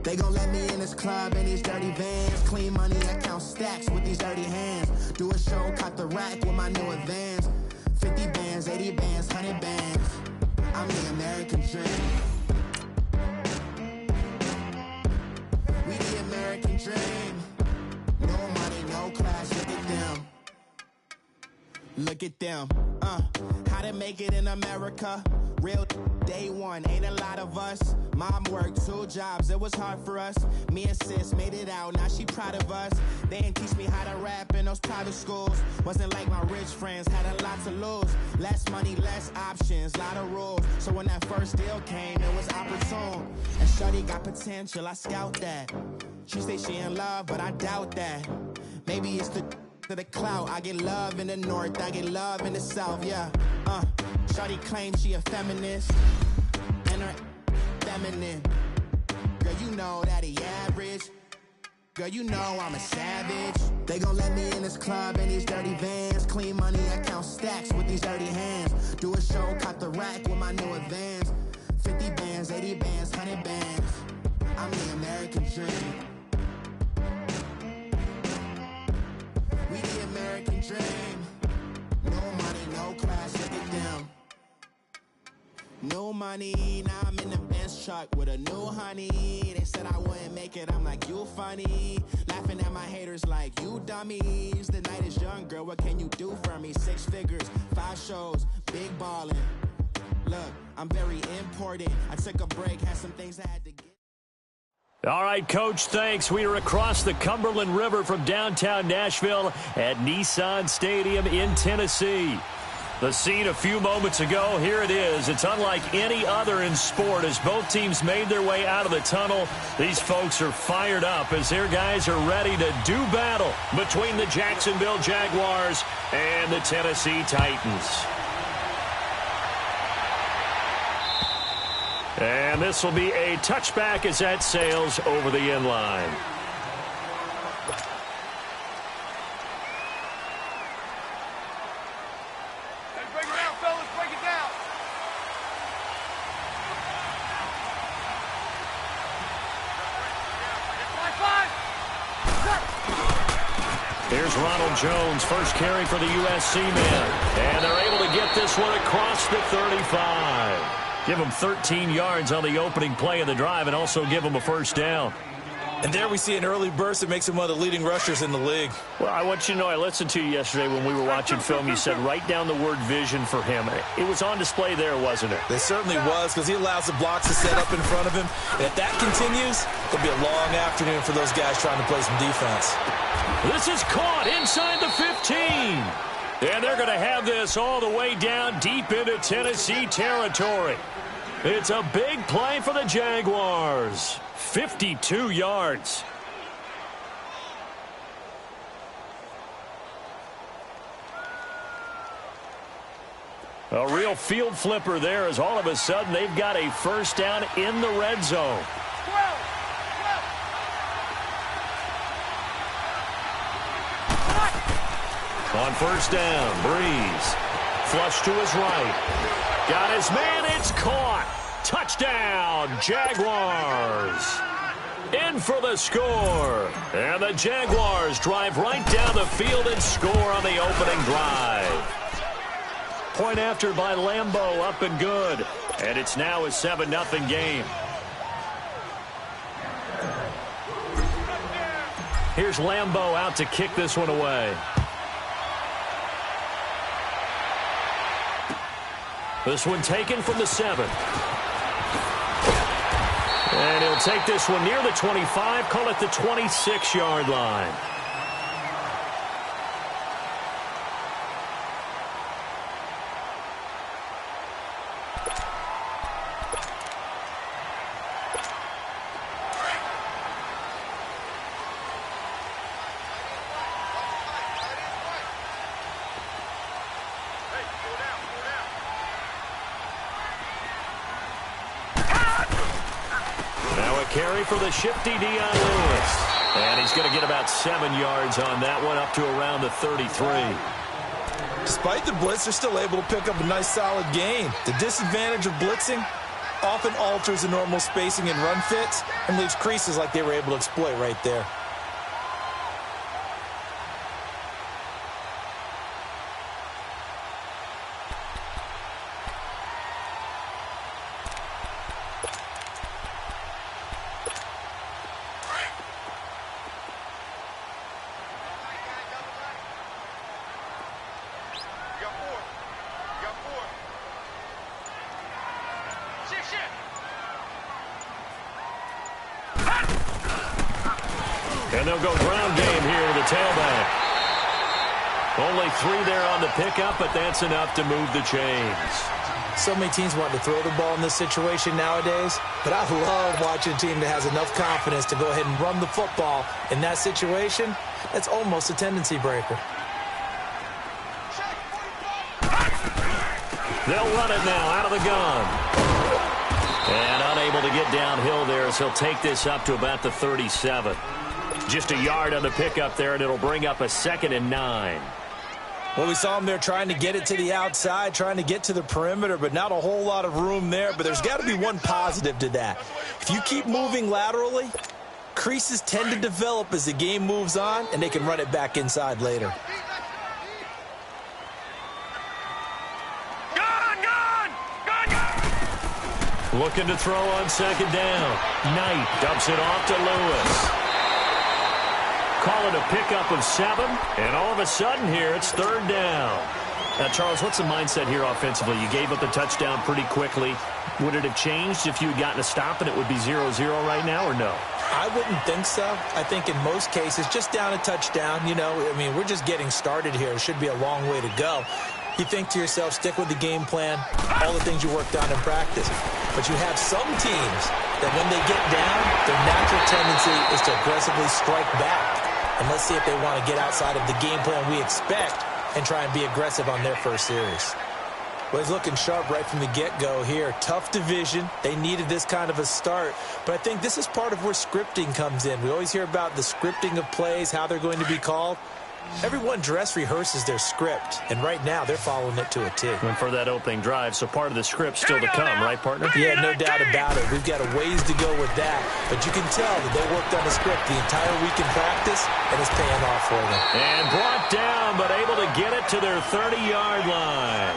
They gon' let me in this club in these dirty vans. Clean money, I count stacks with these dirty hands. Do a show, cut the rack with my new advance. 50 bands, 80 bands, 100 bands. I'm the American dream. We the American dream. No money, no class, look at them. Look at them, how to make it in America. Real day one, ain't a lot of us. Mom worked 2 jobs, it was hard for us. Me and sis made it out, now she proud of us. They didn't teach me how to rap in those private schools. Wasn't like my rich friends, had a lot to lose. Less money, less options, lot of rules. So when that first deal came, it was opportune. And shorty got potential, I scout that. She say she in love, but I doubt that. Maybe it's to the clout. I get love in the north, I get love in the south, yeah. Shorty claims she a feminist, and her feminine. Girl, you know that he average. Girl, you know I'm a savage. They gon' let me in this club in these dirty vans. Clean money, I count stacks with these dirty hands. Do a show, cut the rack with my new advance. 50 bands, 80 bands, 100 bands. I'm the American dream. We the American dream. No money, no class, look at them. No money, now I'm in the Benz truck with a new honey. They said I wouldn't make it, I'm like, you funny. Laughing at my haters like, you dummies. The night is young, girl, what can you do for me? 6 figures, 5 shows, big ballin'. Look, I'm very important. I took a break, had some things I had to get. All right, Coach, thanks. We are across the Cumberland River from downtown Nashville at Nissan Stadium in Tennessee. The scene a few moments ago, here it is. It's unlike any other in sport as both teams made their way out of the tunnel. These folks are fired up as their guys are ready to do battle between the Jacksonville Jaguars and the Tennessee Titans. And this will be a touchback as that sails over the end line. Break it down, fellas. Break it down. Here's Ronald Jones, first carry for the USC man. And they're able to get this one across the 35. Give them 13 yards on the opening play of the drive and also give them a first down. And there we see an early burst that makes him one of the leading rushers in the league. Well, I want you to know, I listened to you yesterday when we were watching film. You said write down the word vision for him. It was on display there, wasn't it? It certainly was, because he allows the blocks to set up in front of him. And if that continues, it'll be a long afternoon for those guys trying to play some defense. This is caught inside the 15. And they're going to have this all the way down deep into Tennessee territory. It's a big play for the Jaguars. 52 yards. A real field flipper there as all of a sudden they've got a first down in the red zone. On first down, Breeze. Flush to his right. Got his man, it's caught. Touchdown, Jaguars. In for the score. And the Jaguars drive right down the field and score on the opening drive. Point after by Lambeau, up and good. And it's now a 7-0 game. Here's Lambeau out to kick this one away. This one taken from the 7. And he'll take this one near the 25, call it the 26-yard line. Carry for the shifty Dion Lewis. And he's going to get about 7 yards on that one, up to around the 33. Despite the blitz, they're still able to pick up a nice solid gain. The disadvantage of blitzing, often alters the normal spacing and run fits and leaves creases like they were able to exploit right there. And they'll go ground game here with the tailback. Only 3 there on the pickup, but that's enough to move the chains. So many teams want to throw the ball in this situation nowadays, but I love watching a team that has enough confidence to go ahead and run the football. In that situation, that's almost a tendency breaker. They'll run it now out of the gun. And unable to get downhill there, so he'll take this up to about the 37. Just a yard on the pickup there, and it'll bring up a 2nd and 9. Well, we saw him there trying to get it to the outside, trying to get to the perimeter, but not a whole lot of room there. But there's got to be one positive to that. If you keep moving laterally, creases tend to develop as the game moves on, and they can run it back inside later. Looking to throw on 2nd down. Knight dumps it off to Lewis. Call it a pickup of 7, and all of a sudden here it's 3rd down. Now, Charles, what's the mindset here offensively? You gave up a touchdown pretty quickly. Would it have changed if you had gotten a stop and it would be 0-0 right now, or no? I wouldn't think so. I think in most cases, just down a touchdown, we're just getting started here. It should be a long way to go. You think to yourself, stick with the game plan, all the things you worked on in practice. But you have some teams that when they get down, their natural tendency is to aggressively strike back. And let's see if they want to get outside of the game plan we expect and try and be aggressive on their first series. Well, he's looking sharp right from the get-go here. Tough division. They needed this kind of a start. But I think this is part of where scripting comes in. We always hear about the scripting of plays, how they're going to be called. Everyone dress rehearses their script, and right now they're following it to a T. Went for that opening drive, so part of the script still to come, right, partner? Yeah, no doubt about it. We've got a ways to go with that, but you can tell that they worked on the script the entire week in practice, and it's paying off for them. And brought down, but able to get it to their 30-yard line.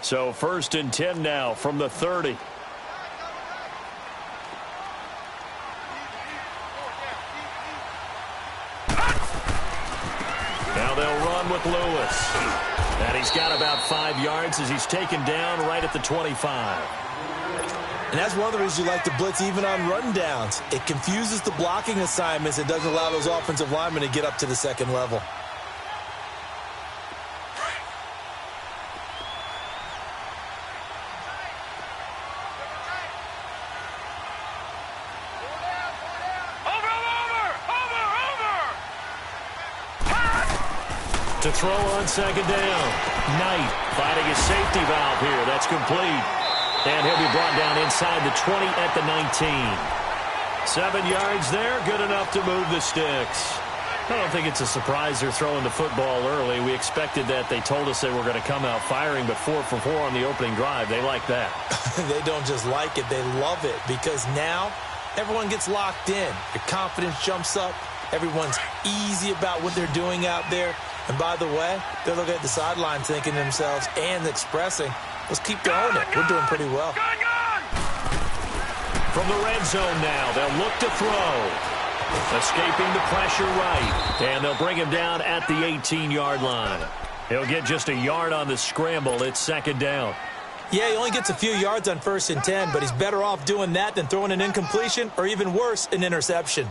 So 1st and 10 now from the 30. Now they'll run with Lewis. And he's got about 5 yards as he's taken down right at the 25. And that's one of the reasons you like to blitz even on rundowns. It confuses the blocking assignments. It doesn't allow those offensive linemen to get up to the 2nd level. To throw on 2nd down. Knight finding a safety valve here. That's complete. And he'll be brought down inside the 20 at the 19. 7 yards there. Good enough to move the sticks. I don't think it's a surprise they're throwing the football early. We expected that. They told us they were going to come out firing, but 4 for 4 on the opening drive. They like that. They don't just like it. They love it because now everyone gets locked in. Your confidence jumps up. Everyone's easy about what they're doing out there. And by the way, they're looking at the sideline thinking to themselves and expressing, let's keep going it. We're doing pretty well. From the red zone now, they'll look to throw. Escaping the pressure right. And they'll bring him down at the 18-yard line. He'll get just a yard on the scramble. It's 2nd down. Yeah, he only gets a few yards on 1st and 10, but he's better off doing that than throwing an incompletion or even worse, an interception.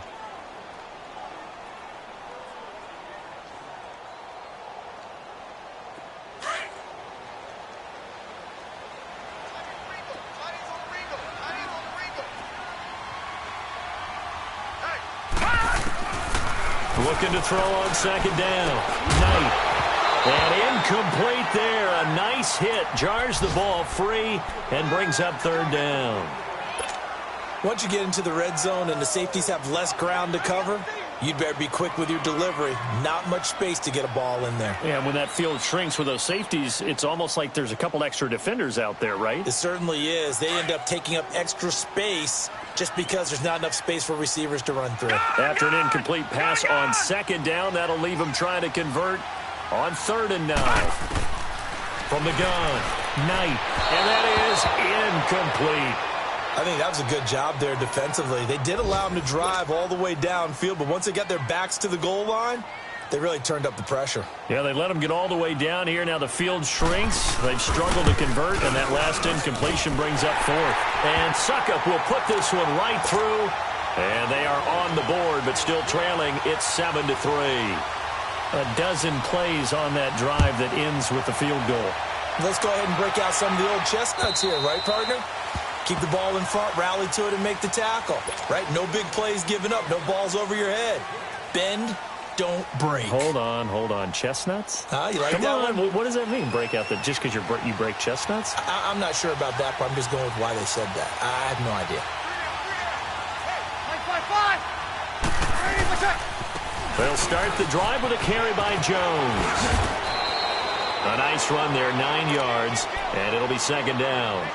Looking to throw on 2nd down. Knight And incomplete there. A nice hit. Jars the ball free and brings up third down. Once you get into the red zone and the safeties have less ground to cover, you'd better be quick with your delivery. Not much space to get a ball in there. Yeah, when that field shrinks with those safeties, it's almost like there's a couple extra defenders out there, right? It certainly is. They end up taking up extra space just because there's not enough space for receivers to run through. After an incomplete pass on second down, that'll leave them trying to convert on 3rd and 9. From the gun, Knight, and that is incomplete. I think that was a good job there defensively. They did allow them to drive all the way downfield, but once they got their backs to the goal line, they really turned up the pressure. Yeah, they let them get all the way down here. Now the field shrinks. They've struggled to convert, and that last incompletion brings up 4th. And Suckup will put this one right through, and they are on the board, but still trailing. It's 7-3. A dozen plays on that drive that ends with the field goal. Let's go ahead and break out some of the old chestnuts here, right, partner? Keep the ball in front, rally to it, and make the tackle, right? No big plays given up, no balls over your head. Bend, don't break. Hold on. Chestnuts? You like Come that on. one? What does that mean, break out? That just because you break chestnuts? I'm not sure about that, but I'm just going with why they said that. I have no idea. They'll start the drive with a carry by Jones. A nice run there, 9 yards, and it'll be 2nd down.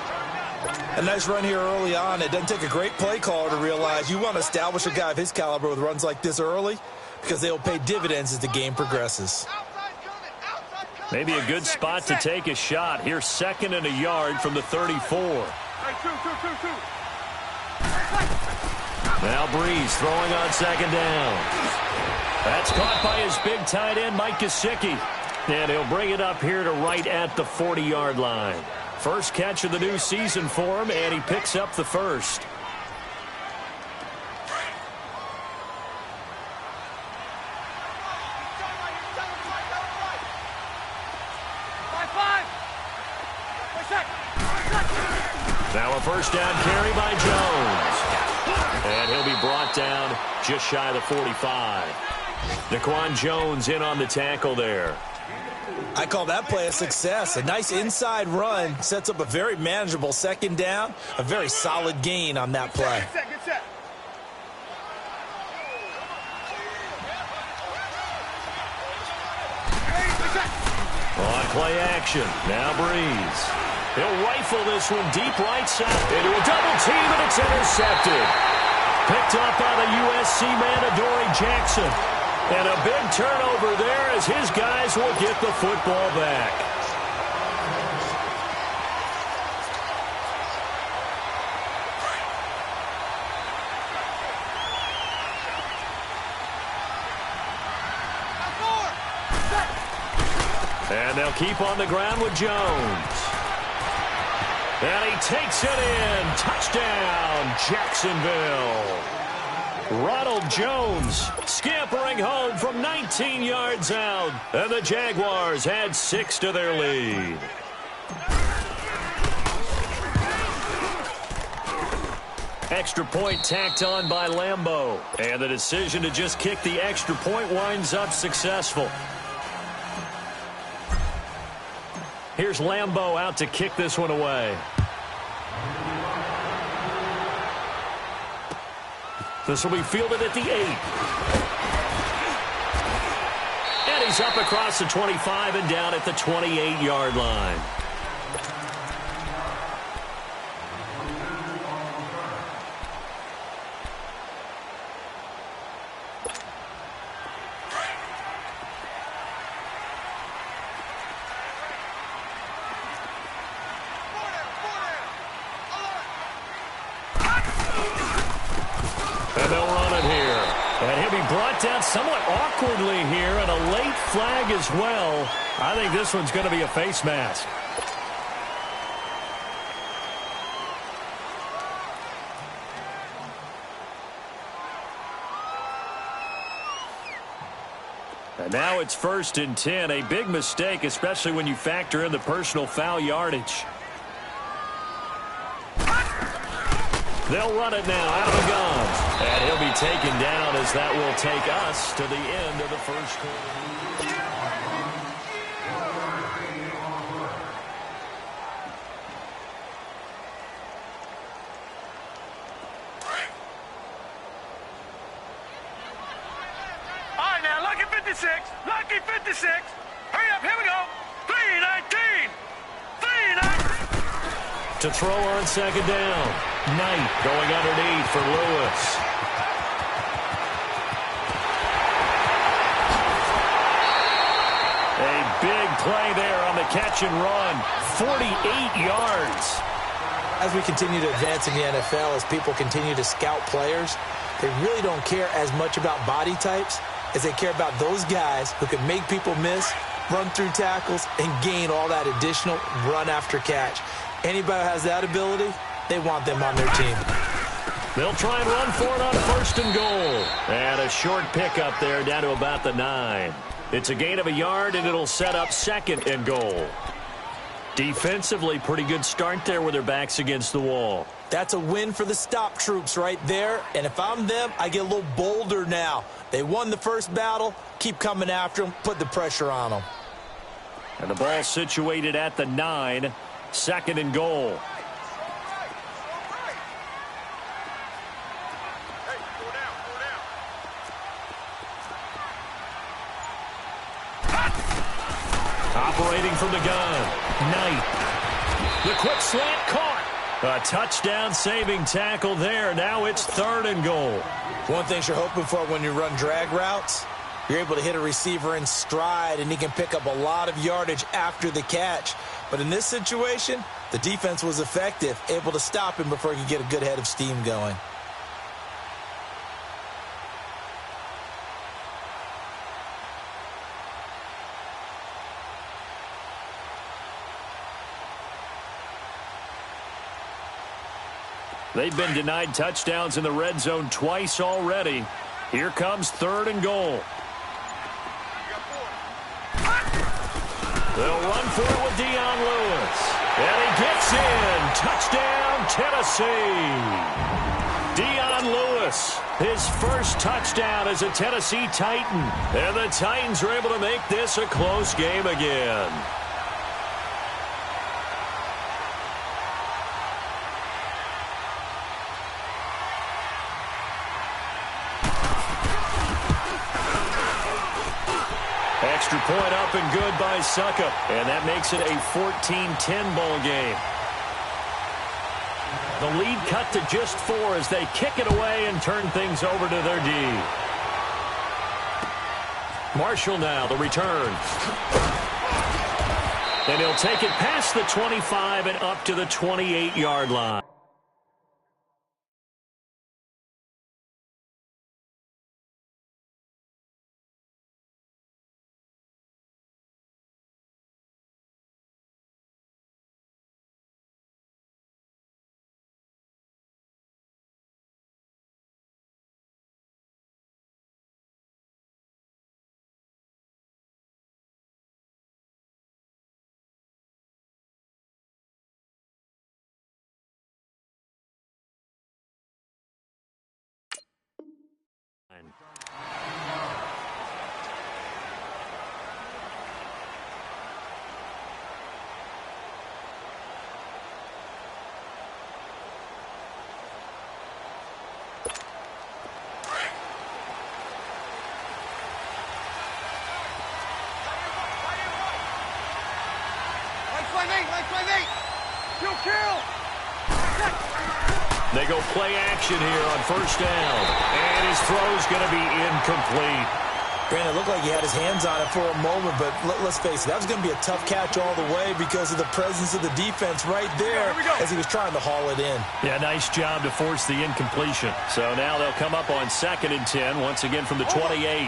A nice run here early on. It doesn't take a great play caller to realize you want to establish a guy of his caliber with runs like this early because they will pay dividends as the game progresses. Maybe a good spot to take a shot. Here's 2nd and a yard from the 34. Now Breeze throwing on 2nd down. That's caught by his big tight end, Mike Gesicki. And he'll bring it up here to right at the 40-yard line. First catch of the new season for him, and he picks up the first. Now a first down carry by Jones. And he'll be brought down just shy of the 45. Daquan Jones in on the tackle there. I call that play a success. A nice inside run sets up a very manageable 2nd down. A very solid gain on that play. On play action. Now Breeze. He'll rifle this one deep right side into a double team, and it's intercepted. Picked up by the USC man, Adoree Jackson. And a big turnover there as his guys will get the football back. And they'll keep on the ground with Jones. And he takes it in. Touchdown, Jacksonville. Ronald Jones scampering home from 19 yards out. And the Jaguars had 6 to their lead. Extra point tacked on by Lambeau. And the decision to just kick the extra point winds up successful. Here's Lambeau out to kick this one away. This will be fielded at the 8. And he's up across the 25 and down at the 28-yard line. And they'll run it here. And he'll be brought down somewhat awkwardly here, and a late flag as well. I think this one's going to be a face mask. And now it's 1st and 10. A big mistake, especially when you factor in the personal foul yardage. They'll run it now out of the gun. And he'll be taken down as that will take us to the end of the first quarter. 56. Lucky 56. Hurry up, here we go. 319. 319. To throw on second down. Knight going underneath for Lewis. A big play there on the catch and run. 48 yards. As we continue to advance in the NFL, as people continue to scout players, they really don't care as much about body types as they care about those guys who can make people miss, run through tackles, and gain all that additional run after catch. Anybody who has that ability, they want them on their team. They'll try and run for it on first and goal. And a short pickup there down to about the 9. It's a gain of a yard, and it'll set up second and goal. Defensively, pretty good start there with their backs against the wall. That's a win for the stop troops right there. And if I'm them, I get a little bolder now. They won the first battle. Keep coming after them. Put the pressure on them. And the ball situated at the 9. Second and goal. Operating from the gun. Knight. The quick slant caught. A touchdown-saving tackle there. Now it's third and goal. One thing you're hoping for when you run drag routes, you're able to hit a receiver in stride, and he can pick up a lot of yardage after the catch. But in this situation, the defense was effective, able to stop him before he could get a good head of steam going. They've been denied touchdowns in the red zone twice already. Here comes third and goal. They'll run for it with Dion Lewis. And he gets in. Touchdown, Tennessee. Dion Lewis, his first touchdown as a Tennessee Titan. And the Titans are able to make this a close game again. Extra point up and good by Suckup. And that makes it a 14-10 ball game. The lead cut to just 4 as they kick it away and turn things over to their D. Marshall now, the return. And he'll take it past the 25 and up to the 28-yard line. They go play action here on first down. And his throw's going to be incomplete. Brandon, it looked like he had his hands on it for a moment, but let's face it, that was going to be a tough catch all the way because of the presence of the defense right there as he was trying to haul it in. Yeah, nice job to force the incompletion. So now they'll come up on 2nd and 10, once again from the 28.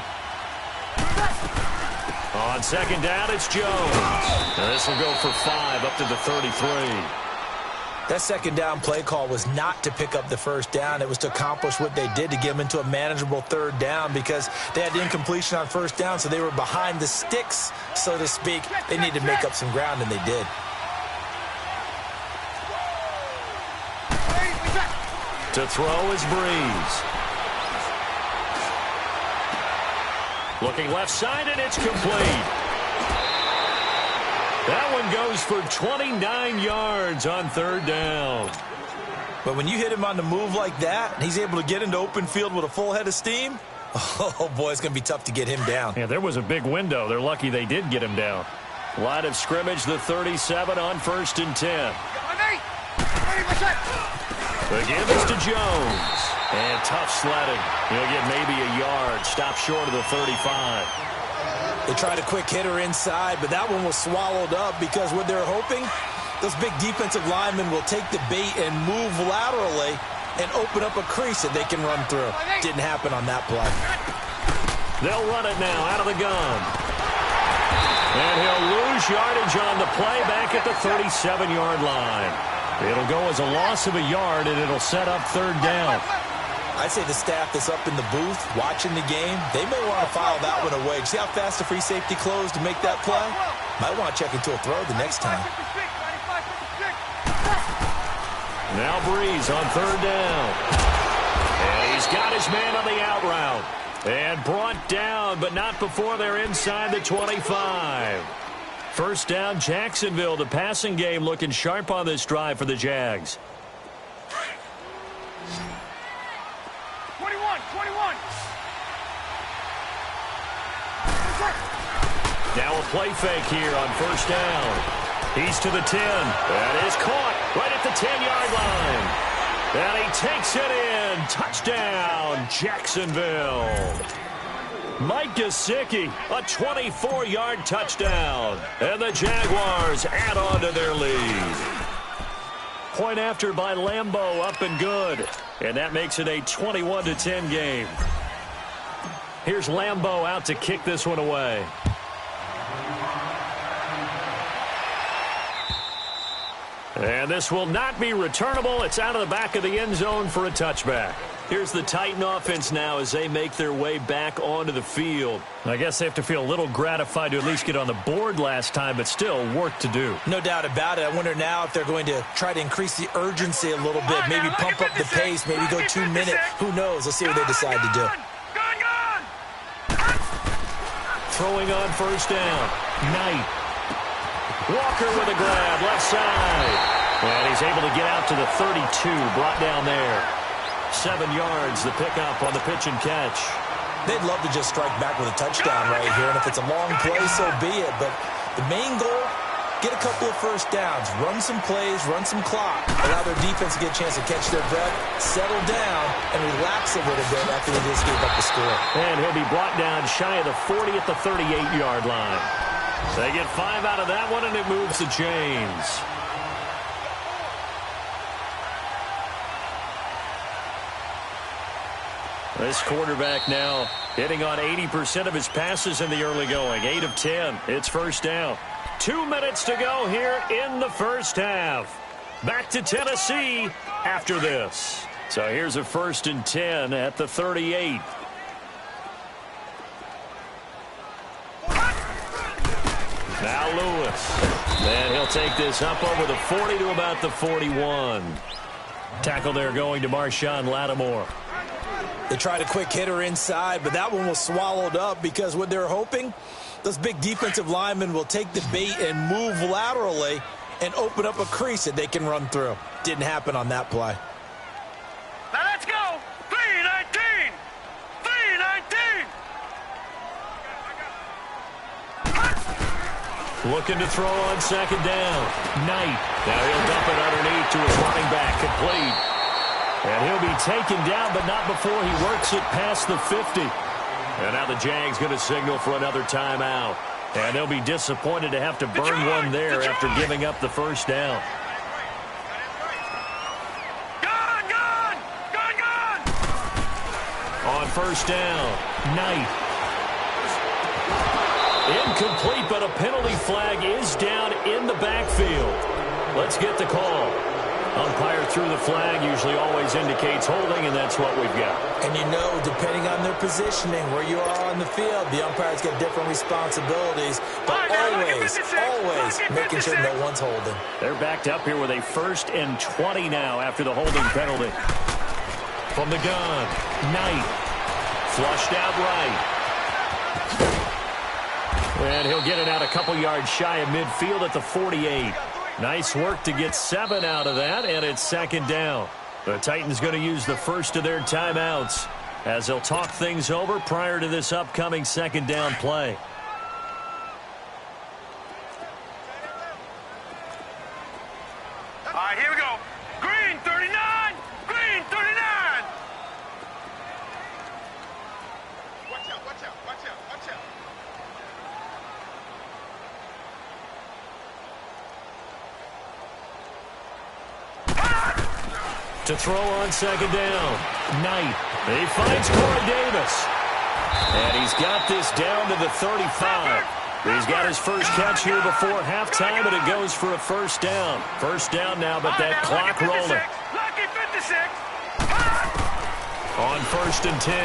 On second down, it's Jones. And this will go for 5 up to the 33. That second down play call was not to pick up the first down. It was to accomplish what they did to get them into a manageable third down because they had the incompletion on first down, so they were behind the sticks, so to speak. They needed to make up some ground, and they did. To throw is Breeze. Looking left side, and it's complete. That one goes for 29 yards on third down. But when you hit him on the move like that, and he's able to get into open field with a full head of steam, Oh, boy, it's going to be tough to get him down. Yeah, there was a big window. They're lucky they did get him down. Line of scrimmage, the 37 on 1st and 10. The give is to Jones. And tough sledding. He'll get maybe a yard. Stop short of the 35. They tried a quick hitter inside, but that one was swallowed up because what they're hoping, those big defensive linemen will take the bait and move laterally and open up a crease that they can run through. Didn't happen on that play. They'll run it now out of the gun. And he'll lose yardage on the play back at the 37-yard line. It'll go as a loss of a yard, and it'll set up 3rd down. I'd say the staff that's up in the booth watching the game, they may want to file that one away. See how fast the free safety closed to make that play? Might want to check into a throw the next time. Now Breeze on 3rd down. And he's got his man on the out route. And brought down, but not before they're inside the 25. 1st down, Jacksonville. The passing game looking sharp on this drive for the Jags. 21. Now a play fake here on 1st down. He's to the 10. That is caught right at the 10-yard line. And he takes it in. Touchdown, Jacksonville. Mike Gesicki, a 24-yard touchdown. And the Jaguars add on to their lead. Point after by Lambeau, up and good. And that makes it a 21-10 game. Here's Lambeau out to kick this one away. And this will not be returnable. It's out of the back of the end zone for a touchback. Here's the Titan offense now as they make their way back onto the field. I guess they have to feel a little gratified to at least get on the board last time, but still work to do. No doubt about it. I wonder now if they're going to try to increase the urgency a little bit, maybe pump up the pace, maybe go 2 minutes. Who knows? Let's see what they decide to do. Throwing on 1st down. Knight. Walker with a grab, left side. And he's able to get out to the 32, brought down there. 7 yards, the pickup on the pitch and catch. They'd love to just strike back with a touchdown right here, and if it's a long play, so be it. But the main goal, get a couple of 1st downs, run some plays, run some clock, allow their defense to get a chance to catch their breath, settle down, and relax a little bit after they just gave up the score. And he'll be brought down shy of the 40 at the 38-yard line. They get 5 out of that one, and it moves the chains. This quarterback now hitting on 80% of his passes in the early going. 8 of 10. It's 1st down. 2 minutes to go here in the 1st half. Back to Tennessee after this. So here's a 1st and 10 at the 38. Now Lewis. And he'll take this up over the 40 to about the 41. Tackle there going to Marshawn Lattimore. They tried a quick hitter inside, but that one was swallowed up because what they're hoping, those big defensive linemen will take the bait and move laterally and open up a crease that they can run through. Didn't happen on that play. Now let's go. 3-19. 3-19. Looking to throw on 2nd down. Knight. Now he'll dump it underneath to his running back. Complete. And he'll be taken down, but not before he works it past the 50. And now the Jags going to signal for another timeout. And they'll be disappointed to have to burn one there after giving up the 1st down. Gone! On 1st down, Knight. Incomplete, but a penalty flag is down in the backfield. Let's get the call. Umpire threw the flag, usually always indicates holding, and that's what we've got. And you know, depending on their positioning, where you are on the field, the umpires get different responsibilities. But always making sure no one's holding. They're backed up here with a 1st and 20 now after the holding penalty. From the gun, Knight. Flushed out right. And he'll get it out a couple yards shy of midfield at the 48. Nice work to get 7 out of that, and it's 2nd down. The Titans going to use the first of their timeouts as they'll talk things over prior to this upcoming second down play. All right, here we go. Green 39! Green 39! Watch out, watch out, watch out, watch out. To throw on second down. Knight. He finds Corey Davis. And he's got this down to the 35. He's got his first catch here before halftime, and it goes for a first down. First down now, but that clock rolling. Lucky 56. On first and 10.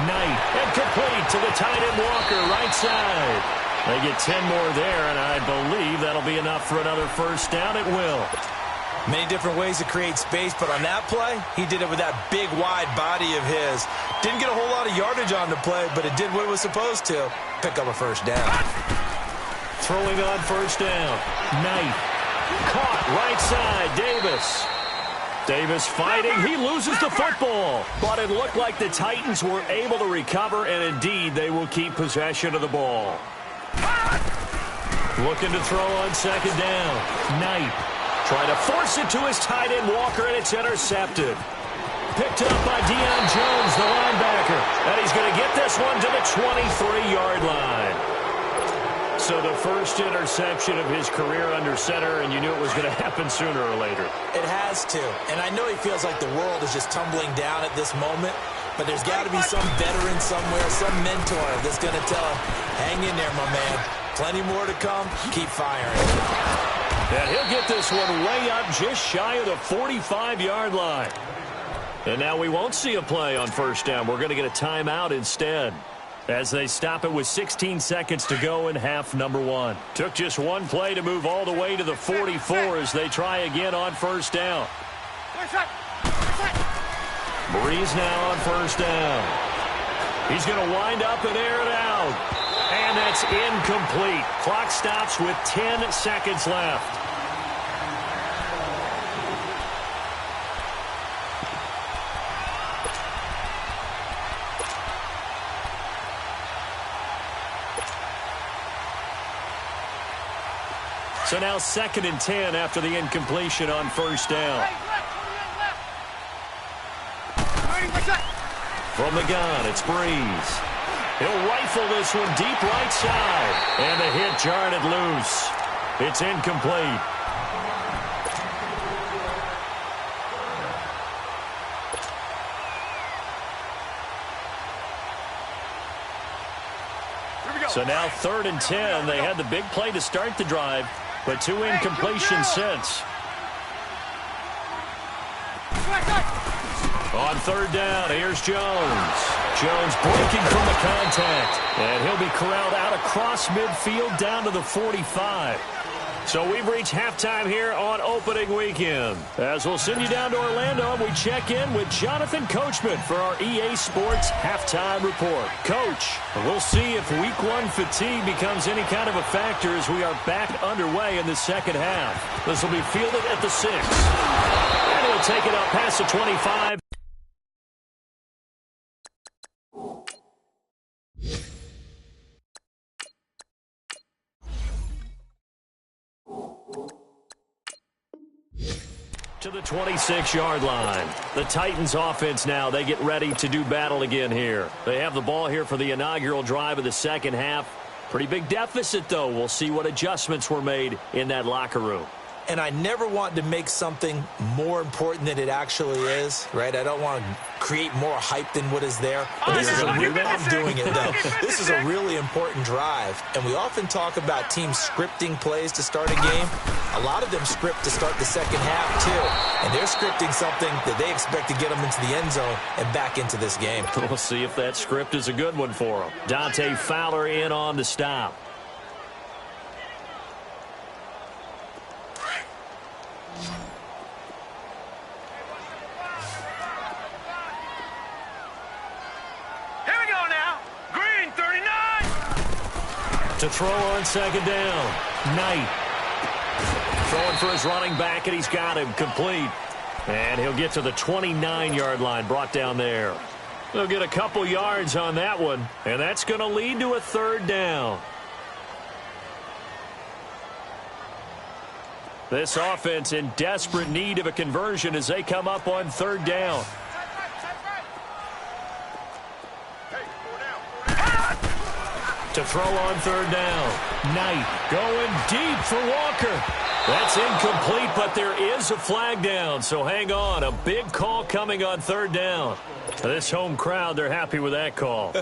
Knight. And complete to the tight end Walker, right side. They get 10 more there, and I believe that'll be enough for another first down. It will. Many different ways to create space, but on that play, he did it with that big, wide body of his. Didn't get a whole lot of yardage on the play, but it did what it was supposed to. Pick up a first down. Throwing on first down. Knight. Caught right side. Davis. Davis fighting. He loses the football. But it looked like the Titans were able to recover, and indeed they will keep possession of the ball. Looking to throw on second down. Knight. Trying to force it to his tight end Walker, and it's intercepted. Picked up by Deion Jones, the linebacker. And he's going to get this one to the 23-yard line. So the first interception of his career under center, and you knew it was going to happen sooner or later. It has to. And I know he feels like the world is just tumbling down at this moment, but there's got to be some veteran somewhere, some mentor that's going to tell him, hang in there, my man. Plenty more to come. Keep firing. And he'll get this one way up just shy of the 45-yard line. And now we won't see a play on first down. We're going to get a timeout instead as they stop it with 16 seconds to go in half number one. Took just one play to move all the way to the 44 as they try again on first down. Breeze now on first down. He's going to wind up and air it out. And that's incomplete. Clock stops with 10 seconds left. So now second and 10 after the incompletion on first down. From the gun, it's Breeze. He'll rifle this one deep right side. And the hit jarred it loose. It's incomplete. So now third and 10. They had the big play to start the drive, but two incompletions since. On third down, here's Jones. Jones breaking from the contact. And he'll be corralled out across midfield down to the 45. So we've reached halftime here on opening weekend. As we'll send you down to Orlando, and we check in with Jonathan Coachman for our EA Sports Halftime Report. Coach, we'll see if week one fatigue becomes any kind of a factor as we are back underway in the second half. This will be fielded at the 6. And he'll take it up past the 25. To the 26-yard line. The Titans offense now, they get ready to do battle again here. They have the ball here for the inaugural drive of the second half. Pretty big deficit, though. We'll see what adjustments were made in that locker room. And I never want to make something more important than it actually is, right? I don't want to create more hype than what is there. But this is a really, I'm doing it, though. This is a really important drive. And we often talk about teams scripting plays to start a game. A lot of them script to start the second half, too. And they're scripting something that they expect to get them into the end zone and back into this game. We'll see if that script is a good one for them. Dante Fowler in on the stop. To throw on second down. Knight. Throwing for his running back, and he's got him complete. And he'll get to the 29-yard line, brought down there. They'll get a couple yards on that one, and that's going to lead to a third down. This offense in desperate need of a conversion as they come up on third down. To throw on third down. Knight going deep for Walker. That's incomplete, but there is a flag down, so hang on. A big call coming on third down. This home crowd, they're happy with that call.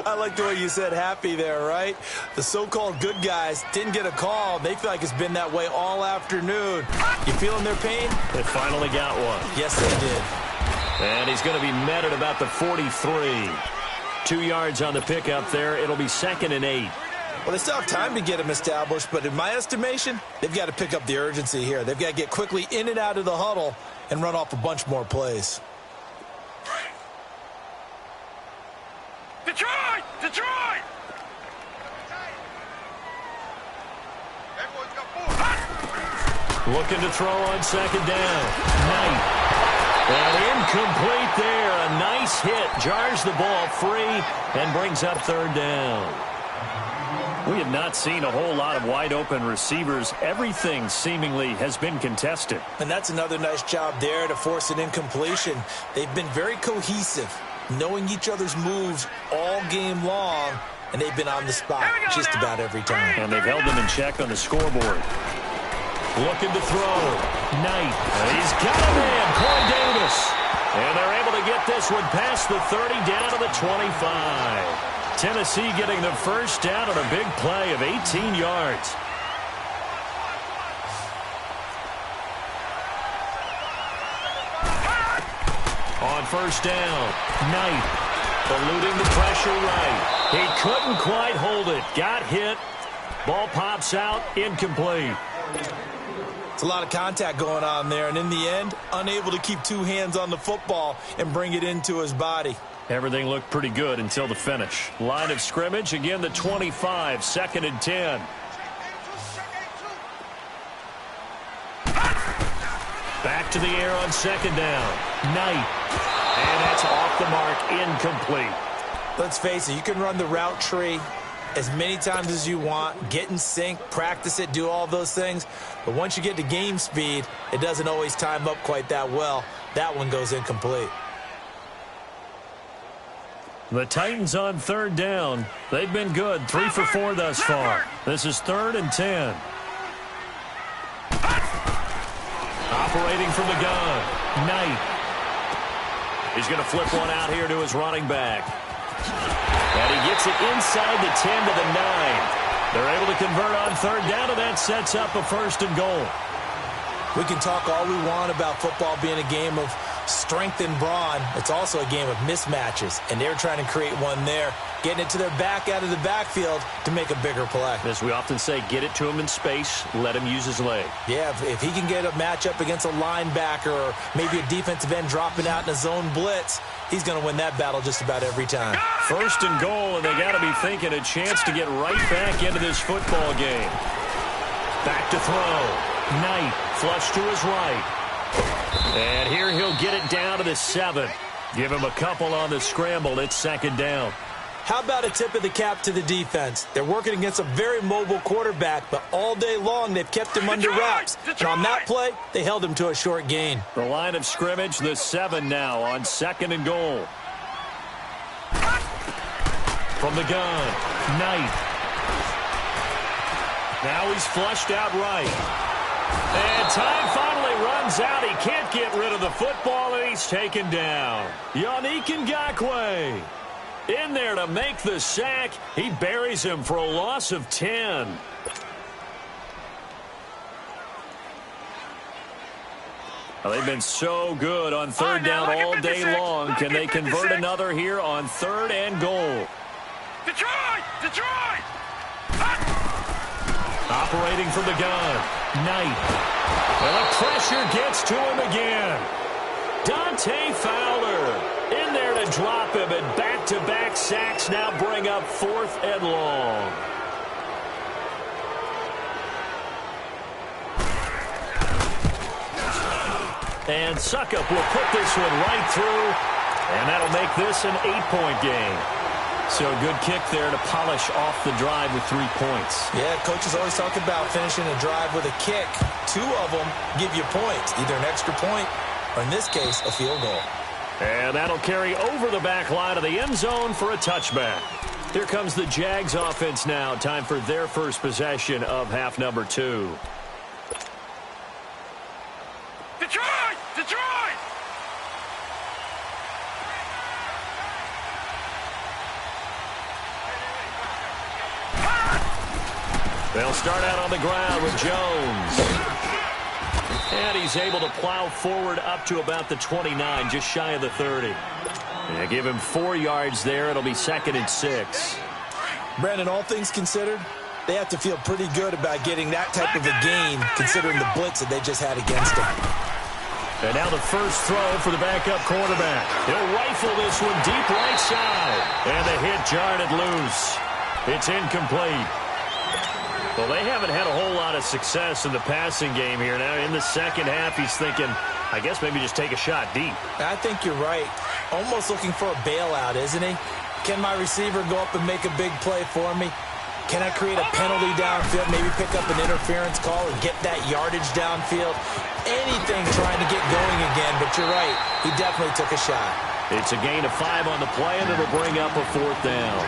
I like the way you said happy there, right? The so-called good guys didn't get a call. They feel like it's been that way all afternoon. You feeling their pain? They finally got one. Yes, they did. And he's going to be met at about the 43. 2 yards on the pickup there. It'll be 2nd and 8. Well, they still have time to get him established, but in my estimation, they've got to pick up the urgency here. They've got to get quickly in and out of the huddle and run off a bunch more plays. Detroit! Detroit! Looking to throw on second down. Knight. And incomplete there. A nice hit. Jars the ball free and brings up third down. We have not seen a whole lot of wide-open receivers. Everything seemingly has been contested. And that's another nice job there to force an incompletion. They've been very cohesive, knowing each other's moves all game long, and they've been on the spot just about every time. And they've held them in check on the scoreboard. Looking to throw. Knight. He's got a man, Corey Davis. And they're able to get this one past the 30 down to the 25. Tennessee getting the first down on a big play of 18 yards. On first down, Knight eluding the pressure right. He couldn't quite hold it. Got hit. Ball pops out, incomplete. It's a lot of contact going on there, and in the end, unable to keep two hands on the football and bring it into his body. Everything looked pretty good until the finish. Line of scrimmage, again the 25, 2nd and 10. Back to the air on second down. Knight. And that's off the mark, incomplete. Let's face it, you can run the route tree as many times as you want, get in sync, practice it, do all those things. But once you get to game speed, it doesn't always time up quite that well. That one goes incomplete. The Titans on third down. They've been good, 3 for 4 thus far. This is 3rd and 10. Operating from the gun, Knight. He's going to flip one out here to his running back. And he gets it inside the 10 to the 9. They're able to convert on third down, and that sets up a 1st and goal. We can talk all we want about football being a game of strength and brawn. It's also a game of mismatches, and they're trying to create one there, getting it to their back out of the backfield to make a bigger play. As we often say, get it to him in space, let him use his leg. Yeah, if he can get a matchup against a linebacker or maybe a defensive end dropping out in a zone blitz, he's going to win that battle just about every time. 1st and goal, and they got to be thinking a chance to get right back into this football game. Back to throw. Knight, flush to his right. And here he'll get it down to the 7. Give him a couple on the scramble. It's 2nd down. How about a tip of the cap to the defense? They're working against a very mobile quarterback, but all day long they've kept him under wraps. And on that play, they held him to a short gain. The line of scrimmage, the 7 now on 2nd and goal. From the gun, Knight. Now he's flushed out right. And time finally runs out. He can't get rid of the football, and he's taken down. Yannick Ngakoue in there to make the sack. He buries him for a loss of 10. Well, they've been so good on third down all day long. Can they convert another here on 3rd and goal? Detroit! Detroit! Operating from the gun, Knight. And the pressure gets to him again. Dante Fowler in there to drop him, and back-to-back sacks now bring up 4th and long. And Suckup will put this one right through. And that'll make this an 8-point game. So a good kick there to polish off the drive with 3 points. Yeah, coaches always talk about finishing a drive with a kick. 2 of them give you points, either an extra point or, in this case, a field goal. And that'll carry over the back line of the end zone for a touchback. Here comes the Jags offense now. Time for their first possession of half number 2. Detroit! Detroit! They'll start out on the ground with Jones. And he's able to plow forward up to about the 29, just shy of the 30. And give him 4 yards there. It'll be 2nd and 6. Brandon, all things considered, they have to feel pretty good about getting that type of a gain, considering the blitz that they just had against them. And now the first throw for the backup quarterback. He'll rifle this one deep right side. And the hit jarred it loose. It's incomplete. Well, they haven't had a whole lot of success in the passing game here. Now, in the second half, he's thinking, I guess maybe just take a shot deep. I think you're right. Almost looking for a bailout, isn't he? Can my receiver go up and make a big play for me? Can I create a penalty downfield, maybe pick up an interference call or get that yardage downfield? Anything trying to get going again, but you're right. He definitely took a shot. It's a gain of 5 on the play, and it'll bring up a 4th down.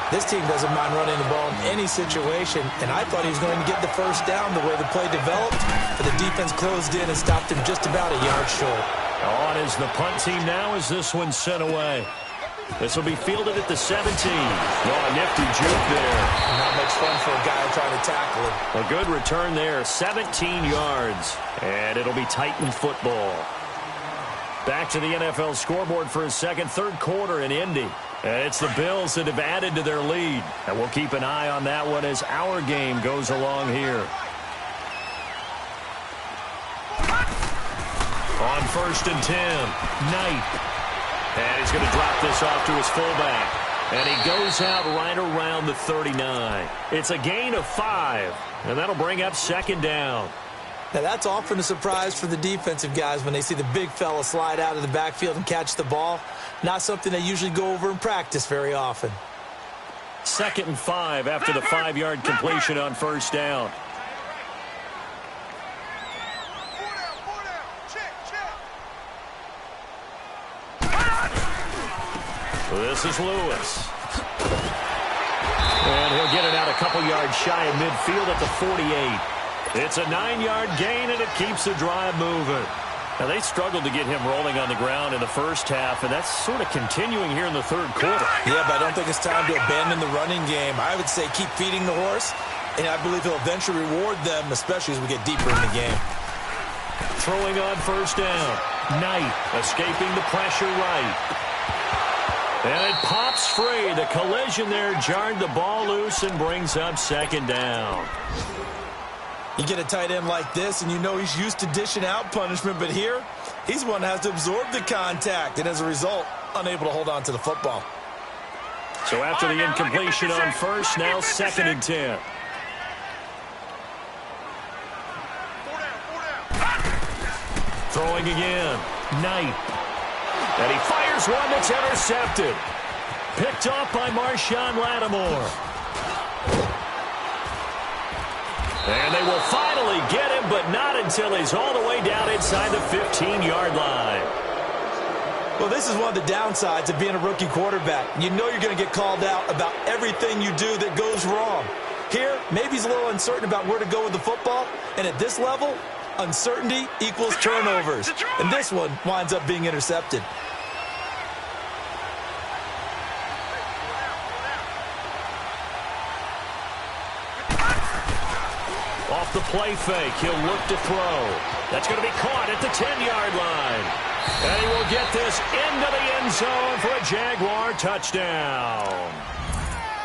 This team doesn't mind running the ball in any situation, and I thought he was going to get the first down the way the play developed, but the defense closed in and stopped him just about a yard short. On is the punt team now as this one's sent away. This will be fielded at the 17. Oh, a nifty juke there. Not much fun for a guy trying to tackle him. A good return there, 17 yards, and it'll be Titan football. Back to the NFL scoreboard for his third quarter in Indy. And it's the Bills that have added to their lead. And we'll keep an eye on that one as our game goes along here. On 1st and 10, Knight. And he's going to drop this off to his fullback. And he goes out right around the 39. It's a gain of 5. And that'll bring up 2nd down. Now, that's often a surprise for the defensive guys when they see the big fella slide out of the backfield and catch the ball. Not something they usually go over in practice very often. 2nd and 5 after the 5-yard completion on 1st down. This is Lewis. And he'll get it out a couple yards shy of midfield at the 48. It's a 9-yard gain, and it keeps the drive moving. Now, they struggled to get him rolling on the ground in the first half, and that's sort of continuing here in the third quarter. Yeah, but I don't think it's time to abandon the running game. I would say keep feeding the horse, and I believe he'll eventually reward them, especially as we get deeper in the game. Throwing on 1st down. Knight escaping the pressure right. And it pops free. The collision there jarred the ball loose and brings up 2nd down. You get a tight end like this, and you know he's used to dishing out punishment, but here, he's one that has to absorb the contact, and as a result, unable to hold on to the football. So after the incompletion on 1st, now 2nd and 10. Throwing again. Knight. And he fires one that's intercepted. Picked off by Marshawn Lattimore. And they will finally get him, but not until he's all the way down inside the 15-yard line. Well, this is one of the downsides of being a rookie quarterback. You know you're going to get called out about everything you do that goes wrong. Here, maybe he's a little uncertain about where to go with the football, and at this level, uncertainty equals turnovers. And this one winds up being intercepted. Off the play fake, he'll look to throw. That's going to be caught at the 10-yard line. And he will get this into the end zone for a Jaguar touchdown.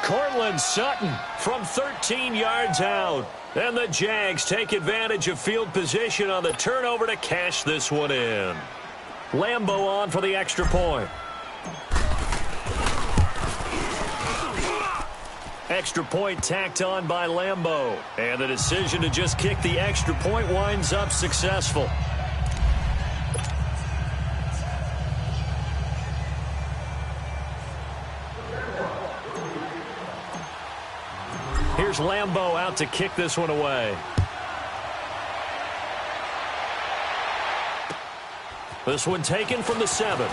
Cortland Sutton from 13 yards out. And the Jags take advantage of field position on the turnover to cash this one in. Lambo on for the extra point. Extra point tacked on by Lambo. And the decision to just kick the extra point winds up successful. Here's Lambeau out to kick this one away. This one taken from the 7.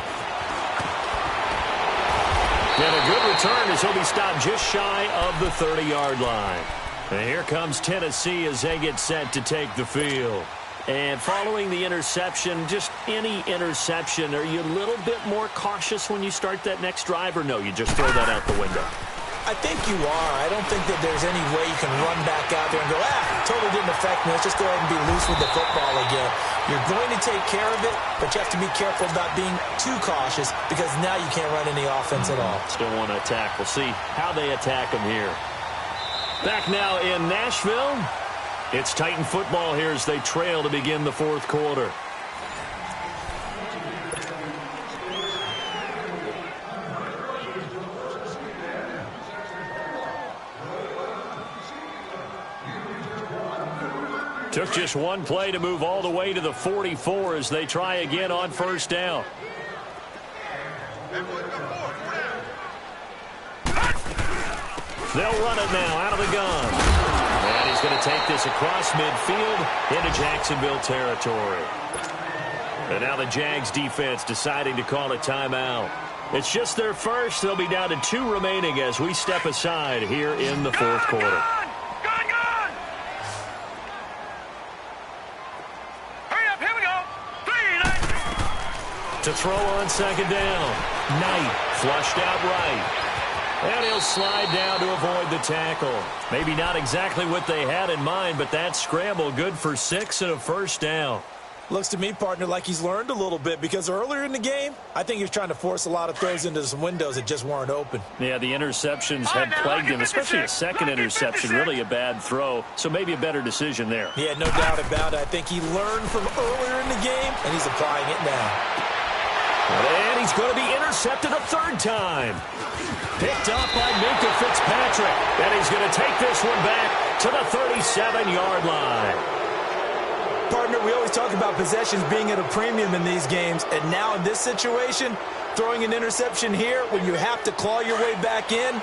And a good return as he'll be stopped just shy of the 30-yard line. And here comes Tennessee as they get set to take the field. And following the interception, just any interception, are you a little bit more cautious when you start that next drive, or no, you just throw that out the window? I think you are. I don't think that there's any way you can run back out there and go, totally didn't affect me. Let's just go ahead and be loose with the football again. You're going to take care of it, but you have to be careful about being too cautious because now you can't run any offense at all. Still want to attack. We'll see how they attack them here. Back now in Nashville. It's Titan football here as they trail to begin the fourth quarter. Took just one play to move all the way to the 44 as they try again on first down. They'll run it now out of the gun. And he's going to take this across midfield into Jacksonville territory. And now the Jags defense deciding to call a timeout. It's just their first. They'll be down to 2 remaining as we step aside here in the fourth quarter. Gun! Hurry up, here we go. 3, 9. To throw on second down. Knight flushed out right. And he'll slide down to avoid the tackle. Maybe not exactly what they had in mind, but that scramble good for 6 and a first down. Looks to me, partner, like he's learned a little bit because earlier in the game, I think he was trying to force a lot of throws into some windows that just weren't open. Yeah, the interceptions had plagued him, especially a second interception, really a bad throw, so maybe a better decision there. Yeah, no doubt about it. I think he learned from earlier in the game, and he's applying it now. And he's going to be intercepted a 3rd time. Picked up by Minkah Fitzpatrick. And he's going to take this one back to the 37-yard line. Partner, we always talk about possessions being at a premium in these games. And now in this situation, throwing an interception here when you have to claw your way back in,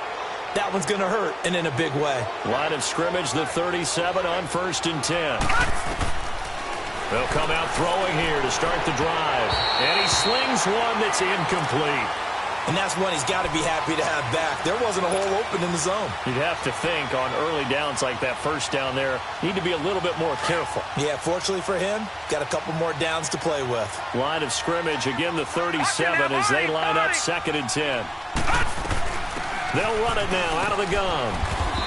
that one's going to hurt, and in a big way. Line of scrimmage, the 37 on 1st and 10. They'll come out throwing here to start the drive. And he slings one that's incomplete. And that's one he's got to be happy to have back. There wasn't a hole open in the zone. You'd have to think on early downs like that first down there, need to be a little bit more careful. Yeah, fortunately for him, got a couple more downs to play with. Line of scrimmage, again the 37 as they line up 2nd and 10. They'll run it now out of the gun.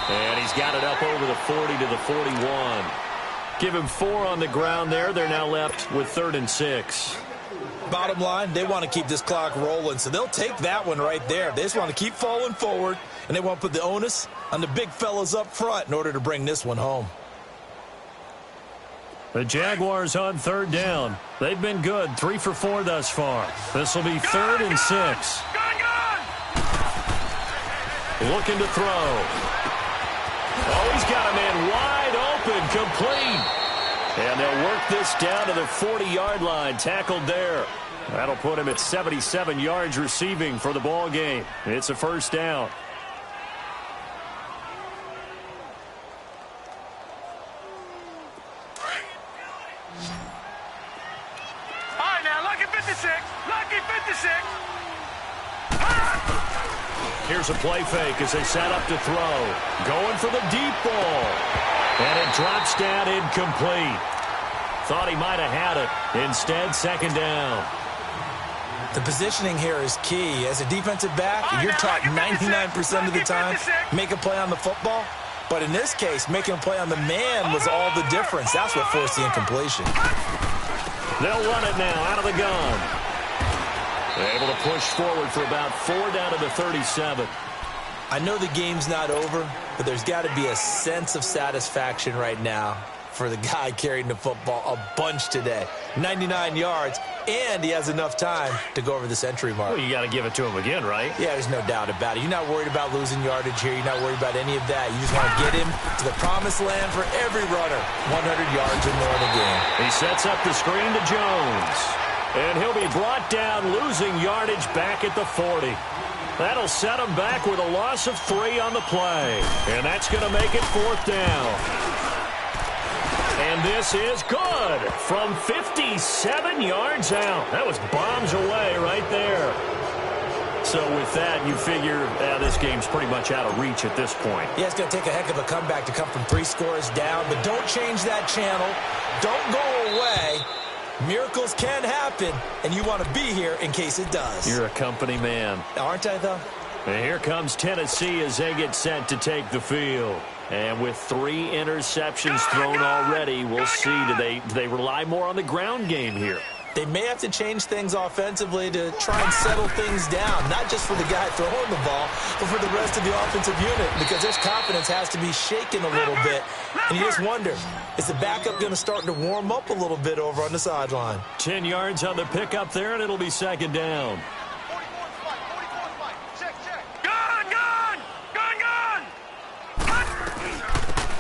And he's got it up over the 40 to the 41. Give him 4 on the ground there. They're now left with 3rd and 6. Bottom line, they want to keep this clock rolling, so they'll take that one right there. They just want to keep falling forward, and they want to put the onus on the big fellas up front in order to bring this one home. The Jaguars on 3rd down. They've been good, 3 for 4 thus far. This will be 3rd and 6. Looking to throw. Oh, he's got a man wide open, complete. And they'll work this down to the 40-yard line, tackled there. That'll put him at 77 yards receiving for the ball game. It's a 1st down. All right, now, lucky 56. Lucky 56. Here's a play fake as they set up to throw. Going for the deep ball. And it drops down incomplete. Thought he might have had it. Instead, 2nd down. The positioning here is key. As a defensive back, you're taught 99% of the time, make a play on the football. But in this case, making a play on the man was all the difference. That's what forced the incompletion. They'll run it now out of the gun. They're able to push forward for about 4 down to the 37. I know the game's not over, but there's got to be a sense of satisfaction right now for the guy carrying the football a bunch today. 99 yards, and he has enough time to go over the century mark. Well, you got to give it to him again, right? Yeah, there's no doubt about it. You're not worried about losing yardage here. You're not worried about any of that. You just want to get him to the promised land for every runner. 100 yards or more in the game. He sets up the screen to Jones. And he'll be brought down, losing yardage back at the 40. That'll set them back with a loss of 3 on the play. And that's going to make it 4th down. And this is good from 57 yards out. That was bombs away right there. So with that, you figure this game's pretty much out of reach at this point. Yeah, it's going to take a heck of a comeback to come from 3 scores down. But don't change that channel. Don't go away. Miracles can happen, and you want to be here in case it does. You're a company man. Aren't I, though? And here comes Tennessee as they get set to take the field. And with 3 interceptions thrown already, we'll see. Do they rely more on the ground game here? They may have to change things offensively to try and settle things down, not just for the guy throwing the ball, but for the rest of the offensive unit, because their confidence has to be shaken a little bit. And you just wonder, is the backup going to start to warm up a little bit over on the sideline? 10 yards on the pickup there, and it'll be 2nd down.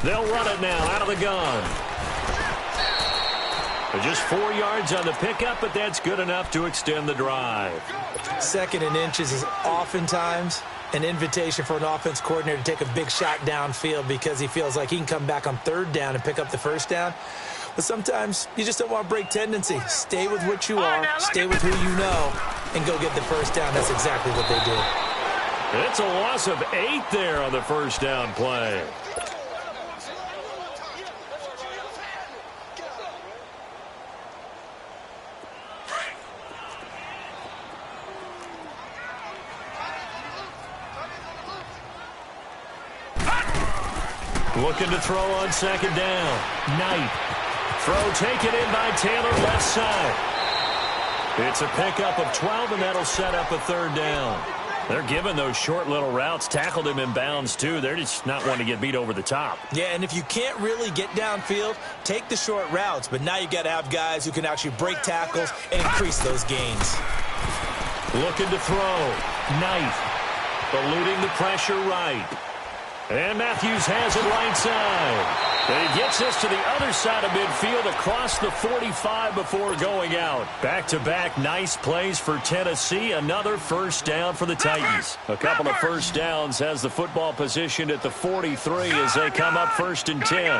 They'll run it now out of the gun. Just 4 yards on the pickup, but that's good enough to extend the drive. 2nd and inches is oftentimes an invitation for an offense coordinator to take a big shot downfield because he feels like he can come back on 3rd down and pick up the 1st down. But sometimes you just don't want to break tendency. Stay with what you are, stay with who you know, and go get the 1st down. That's exactly what they did. It's a loss of 8 there on the 1st down play. Looking to throw on 2nd down. Knight. Throw taken in by Taylor left side. It's a pickup of 12, and that'll set up a 3rd down. They're giving those short little routes. Tackled him in bounds, too. They're just not wanting to get beat over the top. Yeah, and if you can't really get downfield, take the short routes. But now you got to have guys who can actually break tackles and increase those gains. Looking to throw. Knight. Eluding the pressure right. And Matthews has it right side. And he gets us to the other side of midfield across the 45 before going out. Back-to-back nice plays for Tennessee. Another 1st down for the Titans. A couple of 1st downs has the football positioned at the 43 as they come up 1st and 10.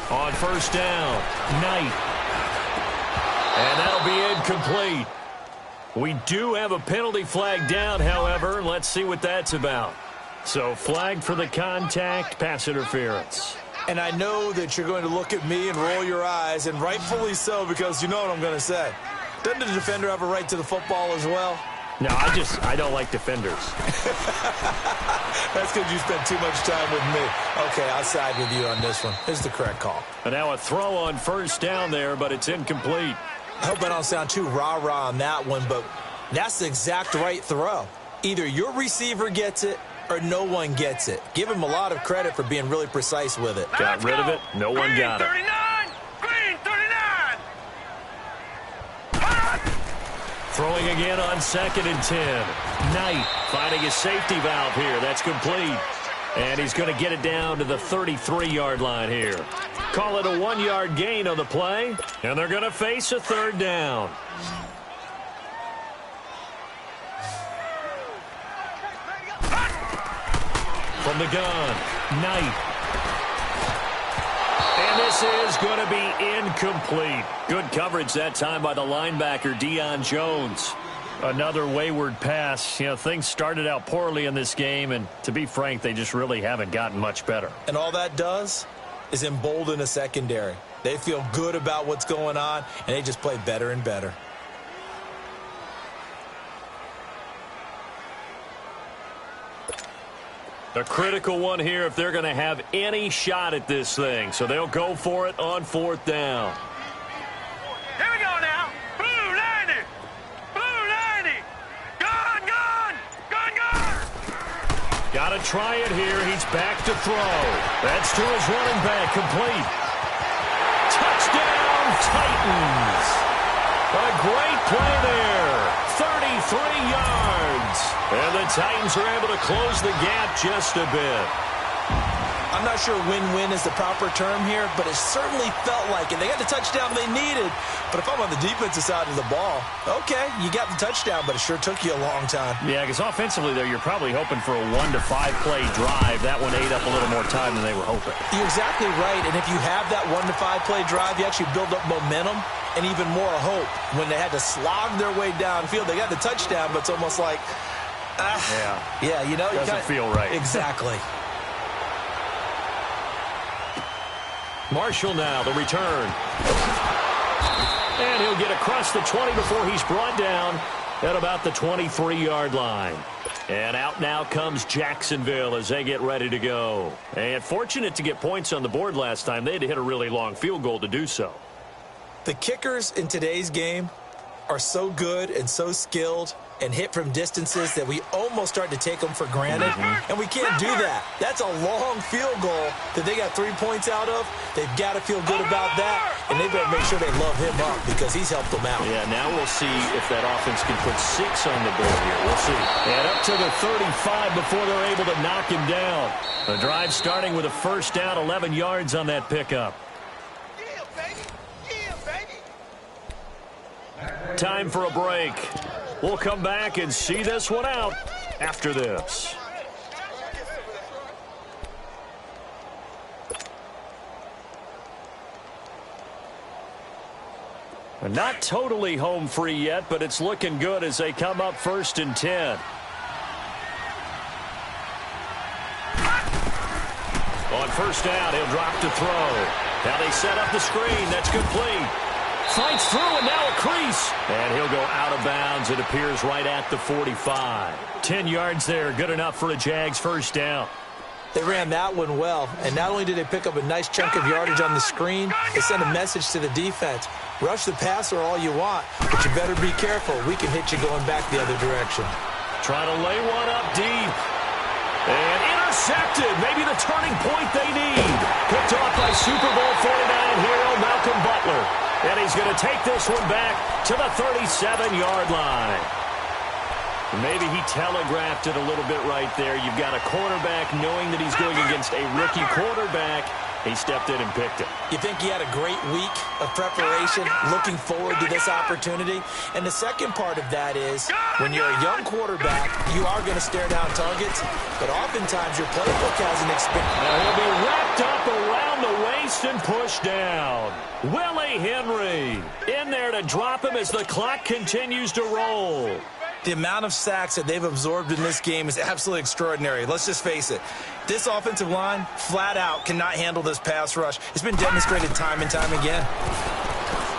On 1st down, Knight. And that'll be incomplete. We do have a penalty flag down, however. Let's see what that's about. So flag for the contact, pass interference. And I know that you're going to look at me and roll your eyes, and rightfully so, because you know what I'm going to say. Doesn't the defender have a right to the football as well? No, I don't like defenders. That's because you spent too much time with me. Okay, I'll side with you on this one. This is the correct call. And now a throw on 1st down there, but it's incomplete. I hope I don't sound too rah-rah on that one, but that's the exact right throw. Either your receiver gets it or no one gets it. Give him a lot of credit for being really precise with it. Got rid of it. No one got it. Green 39. Throwing again on 2nd and 10. Knight finding a safety valve here. That's complete. And he's going to get it down to the 33-yard line here. Call it a 1-yard gain on the play. And they're going to face a 3rd down. From the gun, Knight. And this is going to be incomplete. Good coverage that time by the linebacker, Deion Jones. Another wayward pass. You know, things started out poorly in this game, and to be frank, they just really haven't gotten much better. And all that does is embolden a secondary. They feel good about what's going on, and they just play better and better. A critical one here if they're going to have any shot at this thing. So they'll go for it on 4th down. Here we go now. Blue 90. Blue 90. Gun, gun. Gun, gun. Got to try it here. He's back to throw. That's to his running back. Complete. Touchdown, Titans. A great play there. 33 yards. And the Titans are able to close the gap just a bit. I I'm not sure win-win is the proper term here, but it certainly felt like it. They got the touchdown they needed, but if I'm on the defensive side of the ball, okay, you got the touchdown, but it sure took you a long time. Yeah, because offensively, though, you're probably hoping for a 1 to 5 play drive. That one ate up a little more time than they were hoping. You're exactly right, and if you have that 1 to 5 play drive, you actually build up momentum and even more hope. When they had to slog their way downfield, they got the touchdown, but it's almost like, yeah, you know, doesn't feel right. Exactly. Marshall now, the return. And he'll get across the 20 before he's brought down at about the 23-yard line. And out now comes Jacksonville as they get ready to go. And fortunate to get points on the board last time. They had to hit a really long field goal to do so. The kickers in today's game are so good and so skilled and hit from distances that we almost start to take them for granted, and we can't do that. That's a long field goal that they got 3 points out of. They've got to feel good about that, and they better make sure they love him up because he's helped them out. Yeah, now we'll see if that offense can put 6 on the board here. We'll see. And up to the 35 before they're able to knock him down. The drive starting with a first down, 11 yards on that pickup. Yeah, baby. Yeah, baby. Time for a break. We'll come back and see this one out after this. Not totally home free yet, but it's looking good as they come up 1st and 10. On first down, he'll drop to throw. Now they set up the screen. That's complete. Fights through, and now a crease. And he'll go out of bounds. It appears right at the 45. 10 yards there, good enough for a Jags first down. They ran that one well, and not only did they pick up a nice chunk of yardage on the screen, they sent a message to the defense. Rush the passer all you want, but you better be careful. We can hit you going back the other direction. Trying to lay one up deep. And intercepted. Maybe the turning point they need. Picked off by Super Bowl 49 hero Malcolm Butler. And he's going to take this one back to the 37-yard line. Maybe he telegraphed it a little bit right there. You've got a quarterback knowing that he's going against a rookie quarterback. He stepped in and picked it. You think he had a great week of preparation, looking forward to this opportunity? And the second part of that is, when you're a young quarterback, you are going to stare down targets, but oftentimes your playbook has an experience. Now he'll be wrapped up around the waist and pushed down. Willie Henry in there to drop him as the clock continues to roll. The amount of sacks that they've absorbed in this game is absolutely extraordinary. Let's just face it. This offensive line, flat out, cannot handle this pass rush. It's been demonstrated time and time again.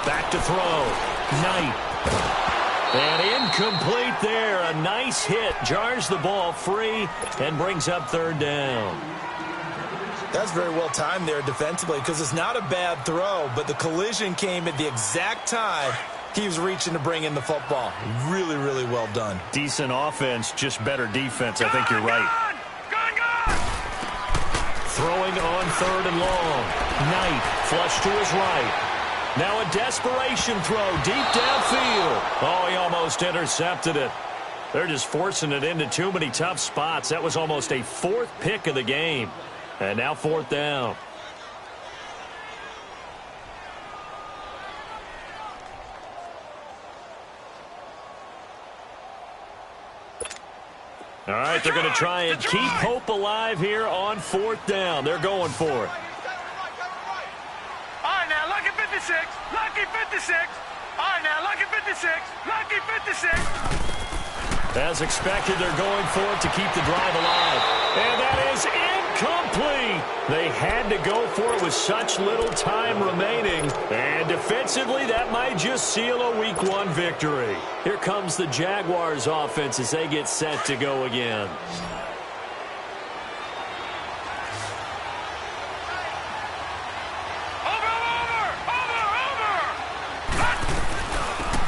Back to throw. Knight. And incomplete there. A nice hit. Jars the ball free and brings up 3rd down. That's very well timed there defensively because it's not a bad throw, but the collision came at the exact time he was reaching to bring in the football. Really, really well done. Decent offense, just better defense. I think you're right. Throwing on 3rd and long. Knight flush to his right. Now a desperation throw deep downfield. Oh, he almost intercepted it. They're just forcing it into too many tough spots. That was almost a 4th pick of the game. And now 4th down. All right, they're going to try and keep hope alive here on 4th down. They're going for it. All right, now, lucky 56. Lucky 56. All right, now, lucky 56. Lucky 56. As expected, they're going for it to keep the drive alive. And that is incomplete. They had to go for it with such little time remaining. And defensively, that might just seal a Week 1 victory. Here comes the Jaguars offense as they get set to go again.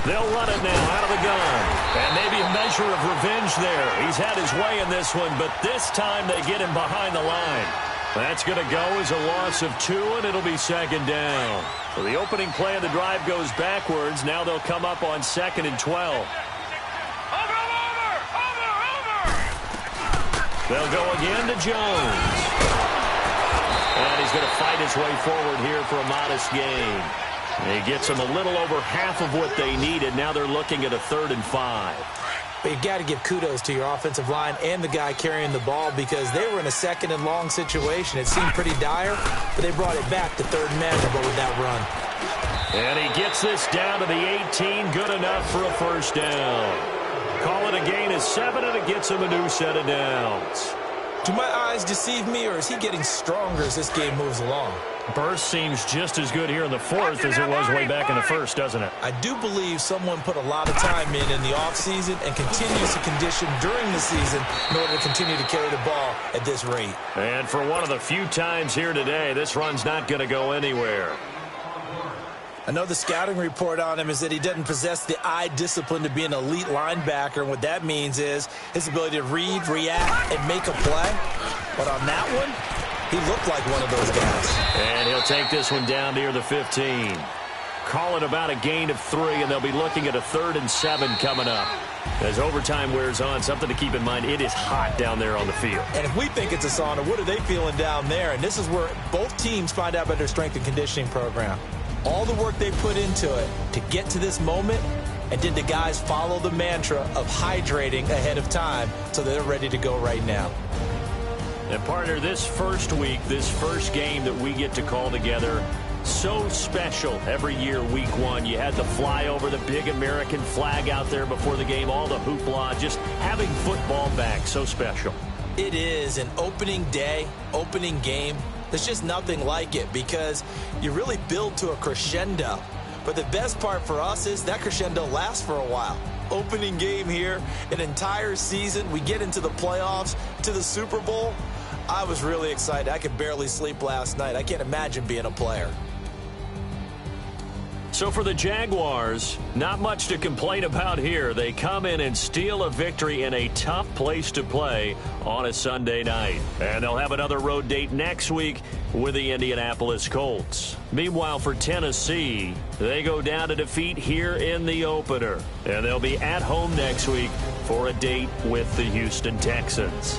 They'll run it now out of the gun. And maybe a measure of revenge there. He's had his way in this one, but this time they get him behind the line. That's going to go as a loss of 2, and it'll be 2nd down. So the opening play of the drive goes backwards. Now they'll come up on 2nd and 12. They'll go again to Jones. And he's going to fight his way forward here for a modest gain. He gets them a little over half of what they needed. Now they're looking at a 3rd and 5. But you got to give kudos to your offensive line and the guy carrying the ball because they were in a 2nd and long situation. It seemed pretty dire, but they brought it back to 3rd and manageable with that run. And he gets this down to the 18, good enough for a 1st down. Call it a gain of 7, and it gets him a new set of downs. Do my eyes deceive me, or is he getting stronger as this game moves along? Burst seems just as good here in the 4th as it was way back in the 1st, doesn't it? I do believe someone put a lot of time in the offseason and continues to condition during the season in order to continue to carry the ball at this rate. And for one of the few times here today, this run's not going to go anywhere. I know the scouting report on him is that he doesn't possess the eye discipline to be an elite linebacker, and what that means is his ability to read, react, and make a play. But on that one, he looked like one of those guys. And he'll take this one down near the 15. Call it about a gain of 3, and they'll be looking at a 3rd and 7 coming up. As overtime wears on, something to keep in mind, it is hot down there on the field. And if we think it's a sauna, what are they feeling down there? And this is where both teams find out about their strength and conditioning program. All the work they put into it to get to this moment, and did the guys follow the mantra of hydrating ahead of time so they're ready to go right now? And partner, this first week, this first game that we get to call together, so special every year, week 1. You had the flyover, the big American flag out there before the game, all the hoopla, just having football back, so special. It is an opening day, opening game. There's just nothing like it because you really build to a crescendo. But the best part for us is that crescendo lasts for a while. Opening game here, an entire season. We get into the playoffs, to the Super Bowl. I was really excited. I could barely sleep last night. I can't imagine being a player. So for the Jaguars, not much to complain about here. They come in and steal a victory in a tough place to play on a Sunday night. And they'll have another road date next week with the Indianapolis Colts. Meanwhile, for Tennessee, they go down to defeat here in the opener. And they'll be at home next week for a date with the Houston Texans.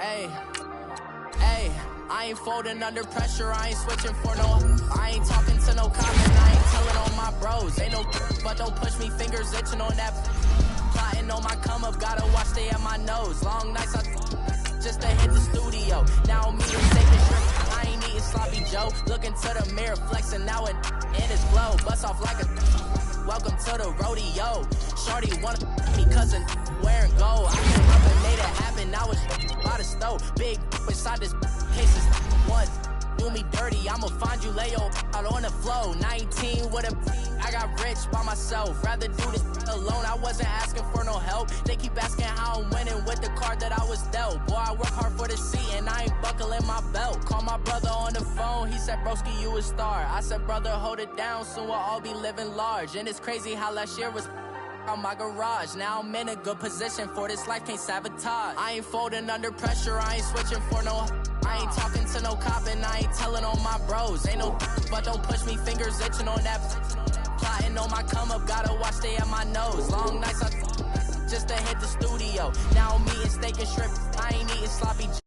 Hey, hey, I ain't folding under pressure, I ain't switching for no. I ain't talking to no cop and I ain't telling on my bros. Ain't no, but don't push me, fingers itching on that. Plotting on my come up, gotta watch stay at my nose. Long nights, just to hit the studio. Now me and taking shrimp, I ain't eating sloppy Joe. Looking to the mirror, flexing now it in his glow. Bust off like a. Welcome to the rodeo. Shorty wanna me cousin wearing gold. I came up and made it happen. Now it's by the stove. Big inside this case is one. Do me dirty, I'ma find you lay out on the flow. 19 with a I got rich by myself. Rather do this alone. I wasn't asking for no help. They keep asking how I'm winning with the card that I was dealt. Boy, I work hard for the seat and I ain't buckling my belt. Call my brother on the phone. He said, broski, you a star. I said, brother, hold it down. Soon we'll all be living large. And it's crazy how last year was on my garage. Now I'm in a good position for this life, can't sabotage. I ain't folding under pressure, I ain't switching for no. I ain't talking to no cop and I ain't telling on my bros. Ain't no, but don't push me, fingers itching on that. Plotting on my come up, gotta watch stay at my nose. Long nights, just to hit the studio. Now I'm eating steak and shrimp, I ain't eating sloppy.